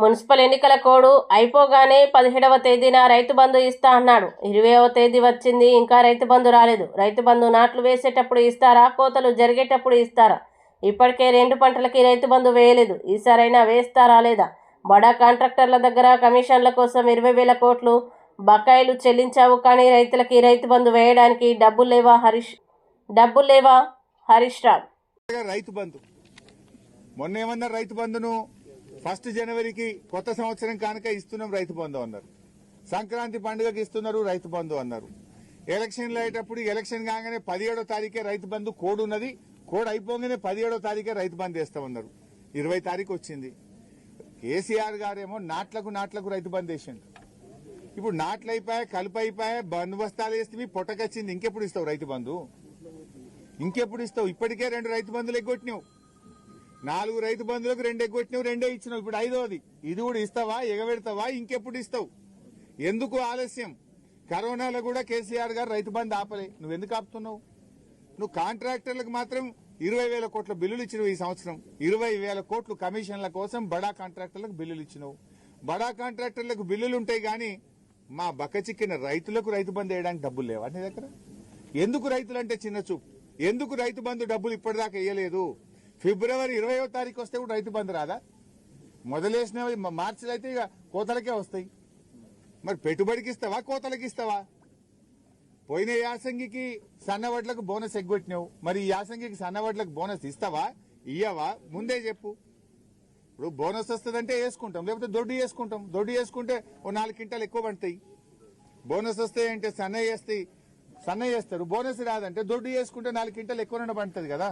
Municipal ఎన్నికల code అయిపోగానే 17వ తేదీన రైతు బంధు ఇస్తా అన్నాడు. 20వ తేదీ వచ్చింది, ఇంకా రైతు బంధు రాలేదు. రైతు బంధు నాట్లు వేసేటప్పుడు ఇస్తారా, కోతలు జరిగేటప్పుడు ఇస్తారా? ఇప్పటికే 2 పంటలకి రైతు బంధు వేయలేదు. ఈసారైనా వేస్తారా లేదా? బడా కాంట్రాక్టర్ల దగ్గర కమిషన్ల కోసం 20,000 కోట్లు బకాయిలు చెల్లించావు, కానీ రైతులకి రైతు బంధు వేయడానికి డబ్బులు లేవా హరీష్ రావు? రైతు బంధు మొన్న ఏమన్నా రైతు బంధును 1 జనవరికి కొత్త సంవత్సరం కానుక ఇస్తున్నాం రైతు బంధు అన్నారు. సంక్రాంతి పండుగకి ఇస్తున్నారు రైతు బంధు అన్నారు. ఎలక్షన్లు అయ్యేటప్పుడు ఎలక్షన్ కాగానే 17వ తారీఖే రైతు బంధు కోడ్ ఉన్నది, కోడ్ అయిపోగానే 17వ తారీఖే రైతు బంధు వేస్తామన్నారు. 20 తారీఖు వచ్చింది. కేసీఆర్ గారేమో నాట్లకు రైతు బంధు వేసిండు. ఇప్పుడు నాట్లు అయిపోయా, కలుపు అయిపోయా, బంధు బస్తాలు వేస్తే పొట్టకొచ్చింది. ఇంకెప్పుడు ఇస్తావు రైతు బంధు? ఇంకెప్పుడు ఇస్తావు? ఇప్పటికే 2 రైతు బంధులు ఎగ్గొట్టినావు. 4 రైతు బంధులకు 2 ఎగ్గొట్టినావు, 2 ఇచ్చినావు. ఇప్పుడు 5వది. ఇది కూడా ఇస్తావా? ఎగబెడతావా? ఇంకెప్పుడు ఇస్తావు? ఎందుకు ఆలస్యం? కరోనాలో కూడా కేసీఆర్ గారు రైతు బంధు ఆపలే. నువ్వెందుకు ఆపుతున్నావు? నువ్వు కాంట్రాక్టర్లకు మాత్రం 20,000 కోట్ల బిల్లులు ఇచ్చినావు. ఈ సంవత్సరం 20,000 కోట్లు కమిషన్ల కోసం బడా కాంట్రాక్టర్లకు బిల్లులు ఇచ్చినావు. బడా కాంట్రాక్టర్లకు బిల్లులు ఉంటాయి, కానీ మా బక్కచిక్కిన రైతులకు రైతు బంధు వేయడానికి డబ్బులు లేవా నీ దగ్గర? ఎందుకు రైతులంటే చిన్న చూపు? ఎందుకు రైతు బంధు డబ్బులు ఇప్పటిదాకా వేయలేదు? ఫిబ్రవరి 20వ తారీఖు వస్తే కూడా రైతు బంధు రాదా? మొదలేసిన మార్చిలో అయితే ఇక కోతలకే వస్తాయి. మరి పెట్టుబడికి ఇస్తావా, కోతలకి ఇస్తావా? పోయిన యాసంగికి సన్నవడ్లకు బోనస్ ఎగ్గొట్టినావు. మరి ఈ యాసంగికి సన్నవడ్లకు బోనస్ ఇస్తావా, ఇయ్యవా? ముందే చెప్పు. ఇప్పుడు బోనస్ వస్తుందంటే వేసుకుంటాం, లేకపోతే దొడ్డు వేసుకుంటాం. దొడ్డు వేసుకుంటే ఓ 4 క్వింటాలు ఎక్కువ పడతాయి. బోనస్ వస్తాయంటే సన్నయ్య వేస్తారు. బోనస్ రాదంటే దొడ్డు వేసుకుంటే 4 క్వింటాలు ఎక్కువ పడుతుంది కదా.